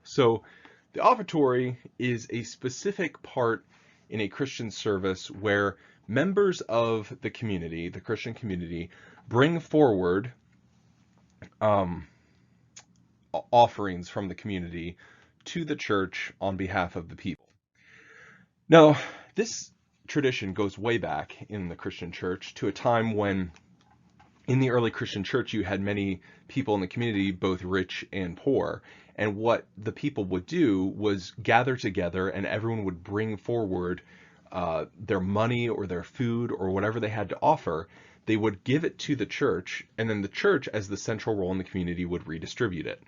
So the offertory is a specific part in a Christian service where members of the community, the Christian community, bring forward um, offerings from the community to the church on behalf of the people. Now, this tradition goes way back in the Christian church to a time when in the early Christian church, you had many people in the community, both rich and poor. And what the people would do was gather together and everyone would bring forward their money or their food or whatever they had to offer. They would give it to the church, and then the church, as the central role in the community, would redistribute it.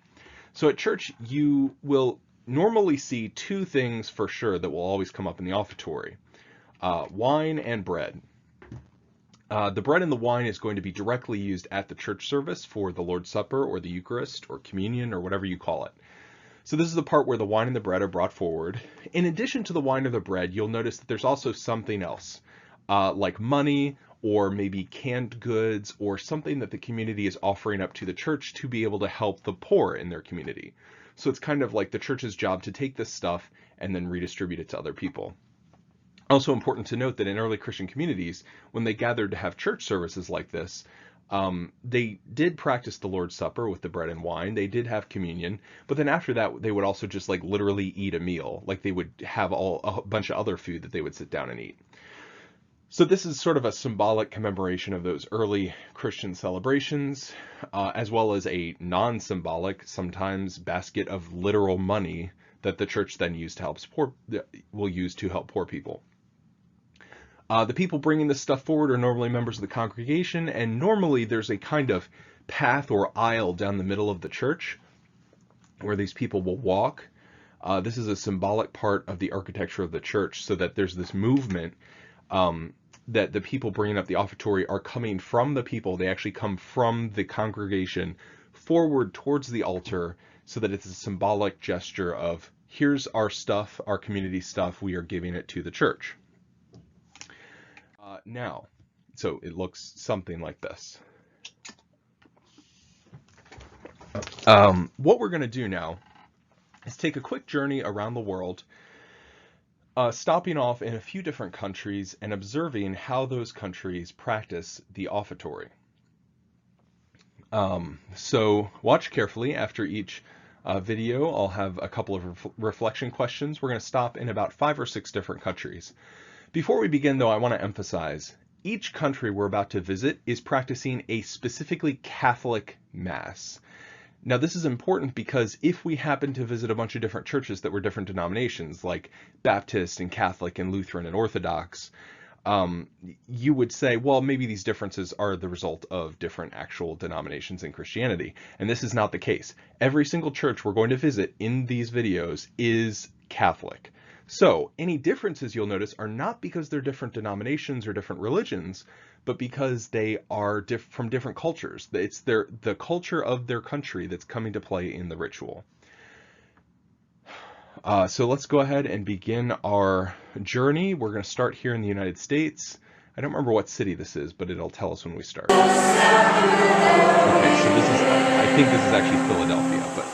So at church, you will normally see two things for sure that will always come up in the offertory: wine and bread. The bread and the wine is going to be directly used at the church service for the Lord's Supper or the Eucharist or communion or whatever you call it. So this is the part where the wine and the bread are brought forward. In addition to the wine or the bread, you'll notice that there's also something else, like money or maybe canned goods or something that the community is offering up to the church to be able to help the poor in their community. So it's kind of like the church's job to take this stuff and then redistribute it to other people. Also important to note that in early Christian communities, when they gathered to have church services like this, they did practice the Lord's Supper with the bread and wine. They did have communion, but then after that, they would also just like literally eat a meal. Like they would have a bunch of other food that they would sit down and eat. So this is sort of a symbolic commemoration of those early Christian celebrations, as well as a non-symbolic, sometimes basket of literal money that the church then will use to help poor people. The people bringing this stuff forward are normally members of the congregation, and normally there's a kind of path or aisle down the middle of the church where these people will walk. This is a symbolic part of the architecture of the church, so that there's this movement that the people bringing up the offertory are coming from the people. They actually come from the congregation forward towards the altar, so that it's a symbolic gesture of, here's our stuff, our community stuff, we are giving it to the church. Now, so it looks something like this. What we're going to do now is take a quick journey around the world, stopping off in a few different countries and observing how those countries practice the offertory. So watch carefully. After each video, I'll have a couple of reflection questions. We're going to stop in about 5 or 6 different countries. Before we begin, though, I want to emphasize each country we're about to visit is practicing a specifically Catholic Mass. Now, this is important because if we happen to visit a bunch of different churches that were different denominations, like Baptist and Catholic and Lutheran and Orthodox, you would say, well, maybe these differences are the result of different actual denominations in Christianity. And this is not the case. Every single church we're going to visit in these videos is Catholic. So any differences you'll notice are not because they're different denominations or different religions, but because they are from different cultures. It's the culture of their country that's coming to play in the ritual. So let's go ahead and begin our journey. We're going to start here in the United States. I don't remember what city this is, but it'll tell us when we start. Okay, so I think this is actually Philadelphia, but...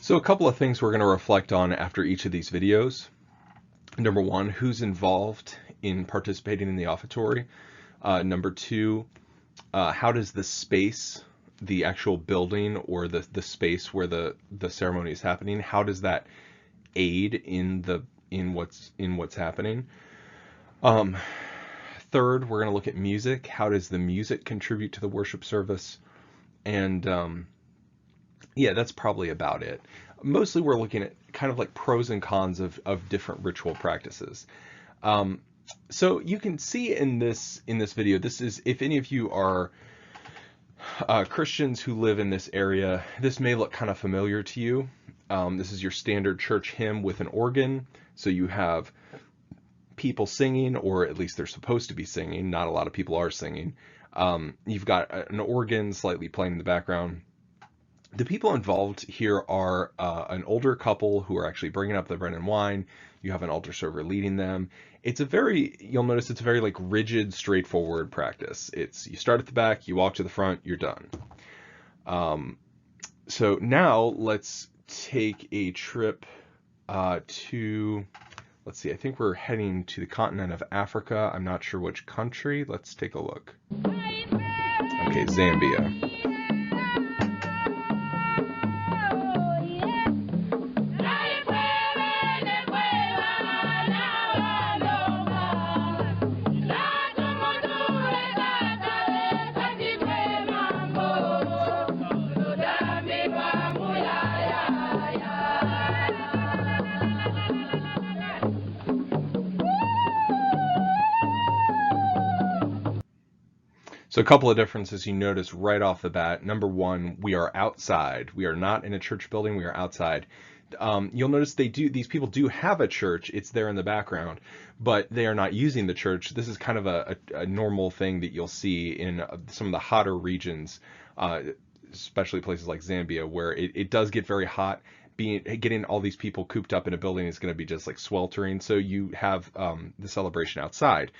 So a couple of things we're going to reflect on after each of these videos. Number 1, who's involved in participating in the offertory? Number 2, how does the space, the actual building or the space where the ceremony is happening, how does that aid in what's happening? Um, Third, we're going to look at music. How does the music contribute to the worship service? And yeah, that's probably about it. Mostly we're looking at kind of like pros and cons of different ritual practices. Um, so you can see in this video, this is, if any of you are Christians who live in this area, this may look kind of familiar to you. This is your standard church hymn with an organ. So you have people singing, or at least they're supposed to be singing. Not a lot of people are singing. You've got an organ slightly playing in the background. The people involved here are an older couple who are actually bringing up the bread and wine. You have an altar server leading them. It's a very, you'll notice it's a very like rigid, straightforward practice. It's, you start at the back, you walk to the front, you're done. So now let's take a trip to, let's see, I think we're heading to the continent of Africa. I'm not sure which country. Let's take a look. Okay, Zambia. So a couple of differences you notice right off the bat. Number one, we are outside. We are not in a church building. We are outside. You'll notice these people do have a church. It's there in the background, but they are not using the church. This is kind of a normal thing that you'll see in some of the hotter regions, especially places like Zambia, where it does get very hot. Getting all these people cooped up in a building is going to be just like sweltering. So you have the celebration outside.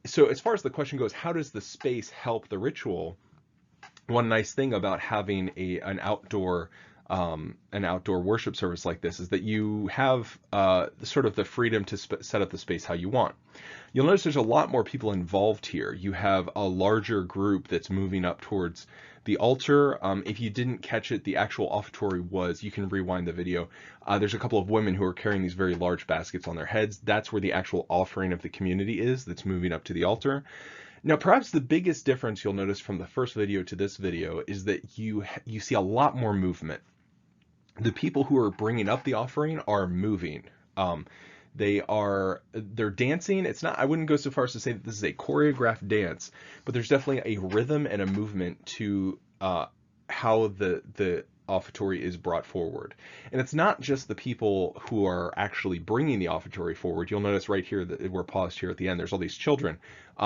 So as far as the question goes, how does the space help the ritual? One nice thing about having an outdoor worship service like this is that you have sort of the freedom to set up the space how you want. You'll notice there's a lot more people involved here. You have a larger group that's moving up towards the altar. If you didn't catch it, the actual offertory was, you can rewind the video. There's a couple of women who are carrying these very large baskets on their heads. That's where the actual offering of the community is, that's moving up to the altar. Now, perhaps the biggest difference you'll notice from the first video to this video is that you see a lot more movement. The people who are bringing up the offering are moving. They're dancing. It's not, I wouldn't go so far as to say that this is a choreographed dance, but there's definitely a rhythm and a movement to how the offertory is brought forward. And it's not just the people who are actually bringing the offertory forward. You'll notice right here that we're paused here at the end. There's all these children.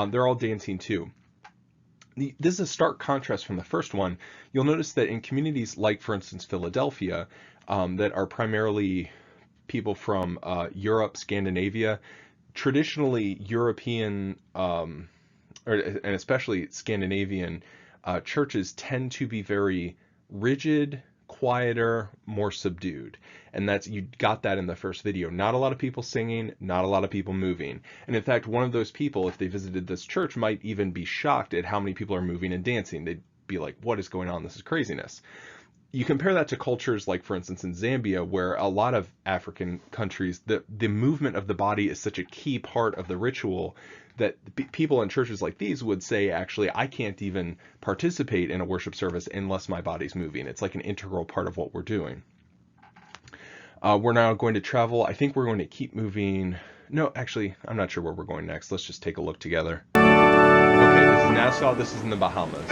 They're all dancing too. This is a stark contrast from the first one. You'll notice that in communities like, for instance, Philadelphia, that are primarily people from Europe, Scandinavia, traditionally European, and especially Scandinavian churches tend to be very rigid, quieter, more subdued. And you got that in the first video. Not a lot of people singing, not a lot of people moving. And in fact, one of those people, if they visited this church, might even be shocked at how many people are moving and dancing. They'd be like, what is going on? This is craziness. You compare that to cultures like, for instance, in Zambia, where a lot of African countries, the movement of the body is such a key part of the ritual that people in churches like these would say, actually, I can't even participate in a worship service unless my body's moving. It's like an integral part of what we're doing. We're now going to travel. I think we're going to keep moving. No, actually, I'm not sure where we're going next. Let's just take a look together. Okay, this is Nassau. This is in the Bahamas.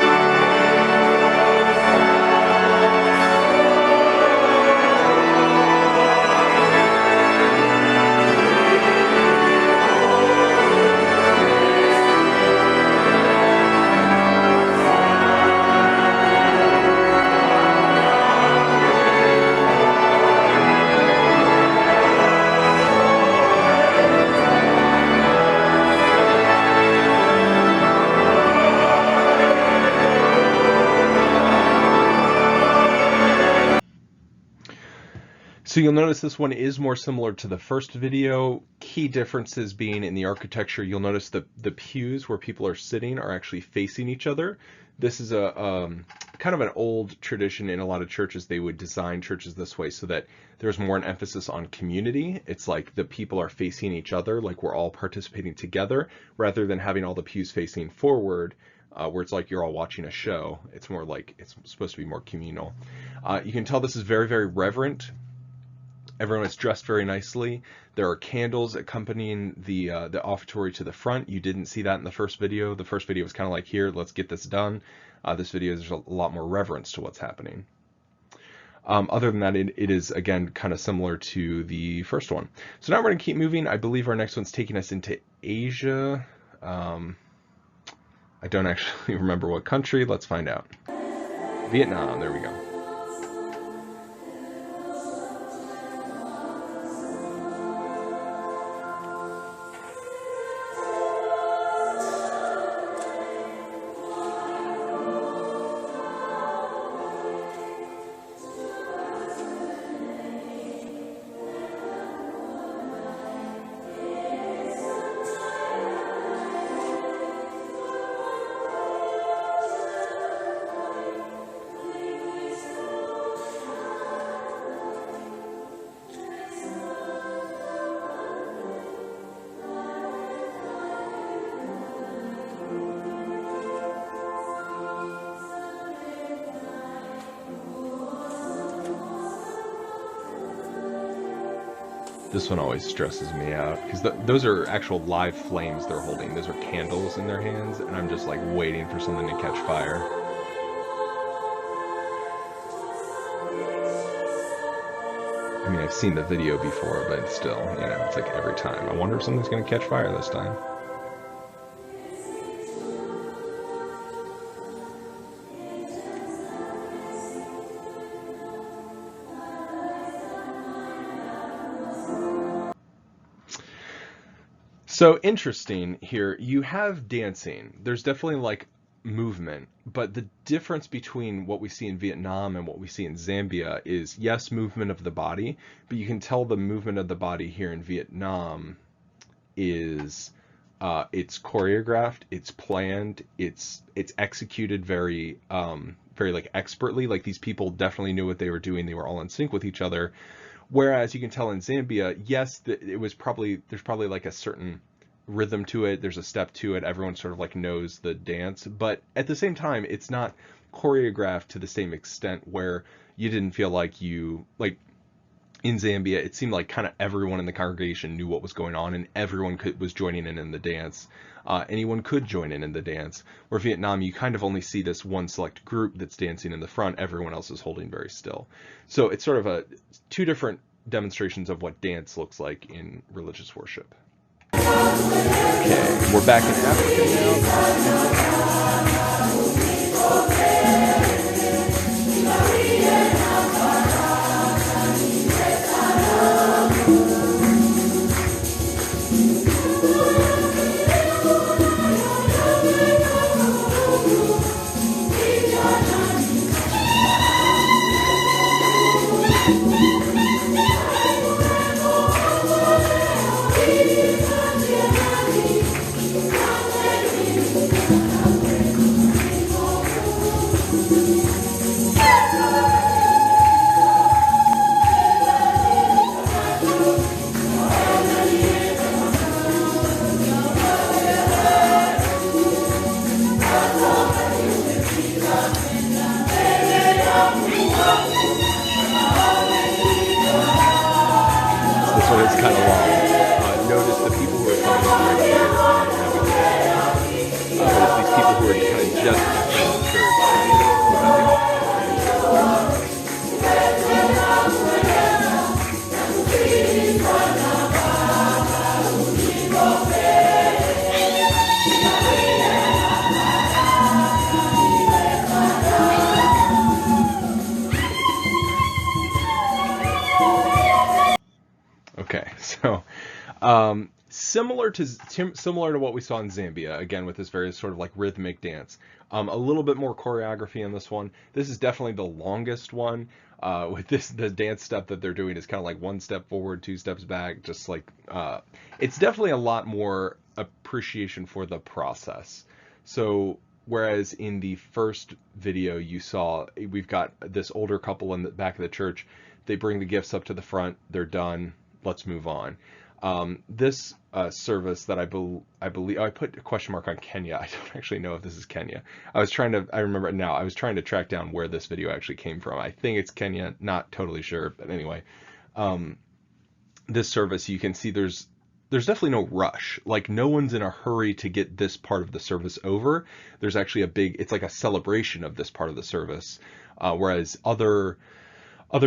So you'll notice this one is more similar to the first video. Key differences being in the architecture. You'll notice the pews where people are sitting are actually facing each other. This is a kind of an old tradition in a lot of churches. They would design churches this way so that there's more an emphasis on community. It's like the people are facing each other, like we're all participating together, rather than having all the pews facing forward, where it's like you're all watching a show. It's more like it's supposed to be more communal. You can tell this is very, very reverent. Everyone is dressed very nicely. There are candles accompanying the offertory to the front. You didn't see that in the first video. The first video was kind of like, here, let's get this done. This video, there's a lot more reverence to what's happening. Other than that, it is, again, kind of similar to the first one. So now we're going to keep moving. I believe our next one's taking us into Asia. I don't actually remember what country. Let's find out. Vietnam, there we go. This one always stresses me out because those are actual live flames they're holding. Those are candles in their hands, and I'm just like waiting for something to catch fire. I mean, I've seen the video before, but still, you know, it's like every time. I wonder if something's going to catch fire this time. So interesting here, you have dancing. There's definitely like movement, but the difference between what we see in Vietnam and what we see in Zambia is, yes, movement of the body, but you can tell the movement of the body here in Vietnam is it's choreographed, it's planned, it's executed very very like expertly. Like these people definitely knew what they were doing. They were all in sync with each other. Whereas you can tell in Zambia, yes, there's probably like a certain rhythm to it. There's a step to it. Everyone sort of like knows the dance, but at the same time, it's not choreographed to the same extent where you didn't feel like in Zambia, it seemed like kind of everyone in the congregation knew what was going on and everyone was joining in the dance. Anyone could join in the dance. Where Vietnam, you kind of only see this one select group that's dancing in the front. Everyone else is holding very still. So it's sort of two different demonstrations of what dance looks like in religious worship. Okay, we're back in Africa now. Similar to what we saw in Zambia, again with this very sort of like rhythmic dance. A little bit more choreography in this one. This is definitely the longest one. With the dance step that they're doing is kind of like one step forward, two steps back. Just like it's definitely a lot more appreciation for the process. So Whereas in the first video you saw, we've got this older couple in the back of the church. They bring the gifts up to the front. They're done. Let's move on. This service that I believe, I put a question mark on Kenya. I don't actually know if this is Kenya. I remember it now. I was trying to track down where this video actually came from. I think it's Kenya, not totally sure. But anyway, this service, you can see there's definitely no rush. Like, no one's in a hurry to get this part of the service over. There's actually it's like a celebration of this part of the service. Whereas other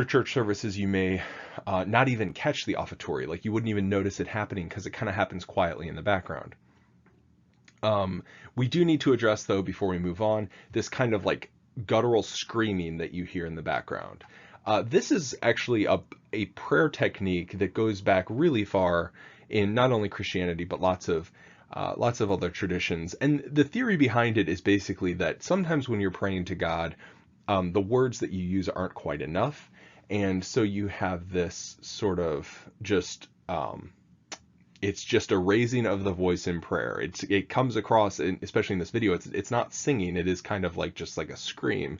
church services, you may not even catch the offertory. Like, you wouldn't even notice it happening because it kind of happens quietly in the background. We do need to address, though, before we move on, this kind of like guttural screaming that you hear in the background. This is actually a prayer technique that goes back really far in not only Christianity, but lots of other traditions. And the theory behind it is basically that sometimes when you're praying to God, the words that you use aren't quite enough. And so you have this sort of just, it's just a raising of the voice in prayer. It comes across, especially in this video, it's not singing. It is kind of like just like a scream.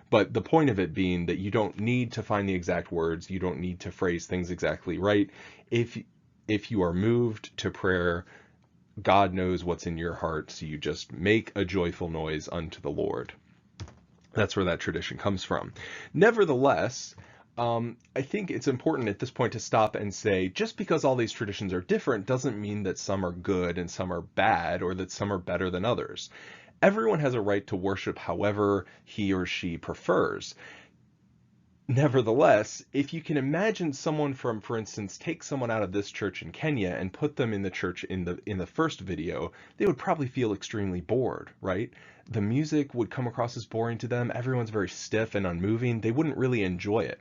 But the point of it being that you don't need to find the exact words. You don't need to phrase things exactly right. If you are moved to prayer, God knows what's in your heart. So you just make a joyful noise unto the Lord. That's where that tradition comes from. Nevertheless, I think it's important at this point to stop and say, just because all these traditions are different doesn't mean that some are good and some are bad, or that some are better than others. Everyone has a right to worship however he or she prefers. Nevertheless, if you can imagine someone from, for instance, take someone out of this church in Kenya and put them in the church in the first video, they would probably feel extremely bored, right? The music would come across as boring to them. Everyone's very stiff and unmoving. They wouldn't really enjoy it.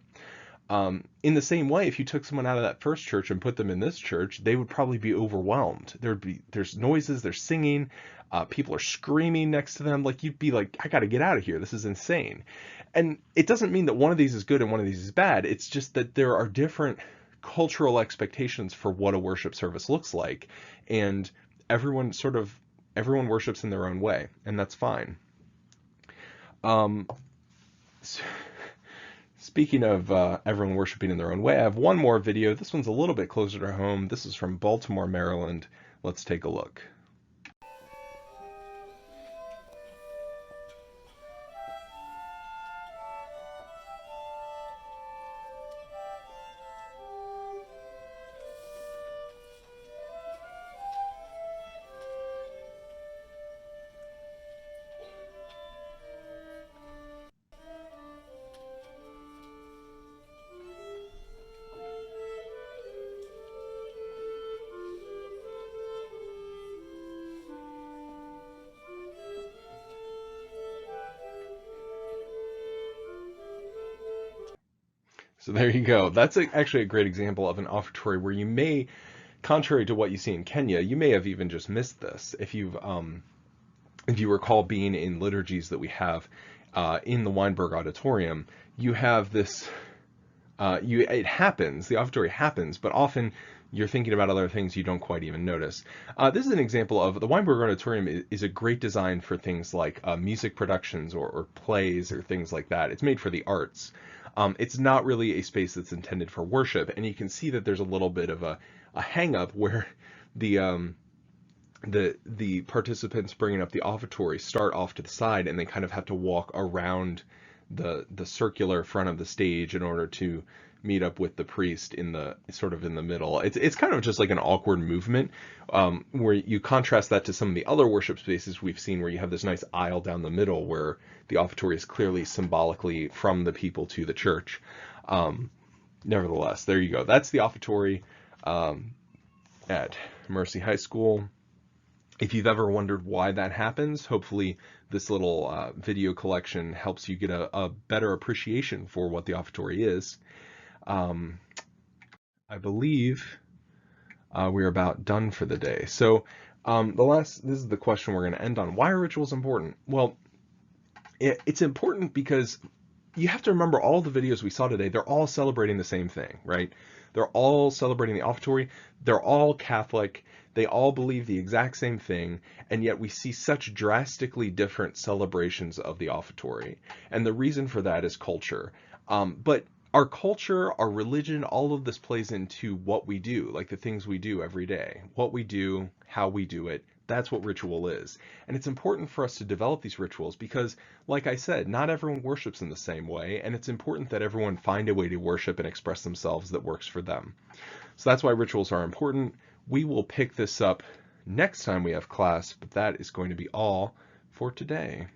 In the same way, if you took someone out of that first church and put them in this church, they would probably be overwhelmed. There's noises, there's singing, people are screaming next to them. Like, you'd be like, I got to get out of here. This is insane. And it doesn't mean that one of these is good and one of these is bad. It's just that there are different cultural expectations for what a worship service looks like. And everyone worships in their own way, and that's fine. Speaking of everyone worshiping in their own way, I have one more video. This one's a little bit closer to home. This is from Baltimore, Maryland. Let's take a look. So there you go. That's actually a great example of an offertory where you may, contrary to what you see in Kenya, you may have even just missed this. If you recall being in liturgies that we have in the Weinberg Auditorium, you have this, it happens, the offertory happens, but often you're thinking about other things you don't quite even notice. This is an example of the Weinberg Auditorium is a great design for things like music productions or plays or things like that. It's made for the arts. It's not really a space that's intended for worship, and you can see that there's a little bit of a hang-up where the participants bringing up the offertory start off to the side, and they kind of have to walk around the circular front of the stage in order to meet up with the priest in the middle. It's kind of just like an awkward movement, where you contrast that to some of the other worship spaces we've seen where you have this nice aisle down the middle where the offertory is clearly symbolically from the people to the church. Nevertheless, there you go. That's the offertory at Mercy High School. If you've ever wondered why that happens, hopefully this little video collection helps you get a better appreciation for what the offertory is. I believe we're about done for the day. So this is the question we're going to end on. Why are rituals important? Well, it's important because you have to remember all the videos we saw today, they're all celebrating the same thing, right? They're all celebrating the offertory. They're all Catholic. They all believe the exact same thing, and yet we see such drastically different celebrations of the offertory. And the reason for that is culture. But our culture, our religion, all of this plays into what we do, like the things we do every day. What we do, how we do it, that's what ritual is. And it's important for us to develop these rituals because, like I said, not everyone worships in the same way, and it's important that everyone find a way to worship and express themselves that works for them. So that's why rituals are important. We will pick this up next time we have class, but that is going to be all for today.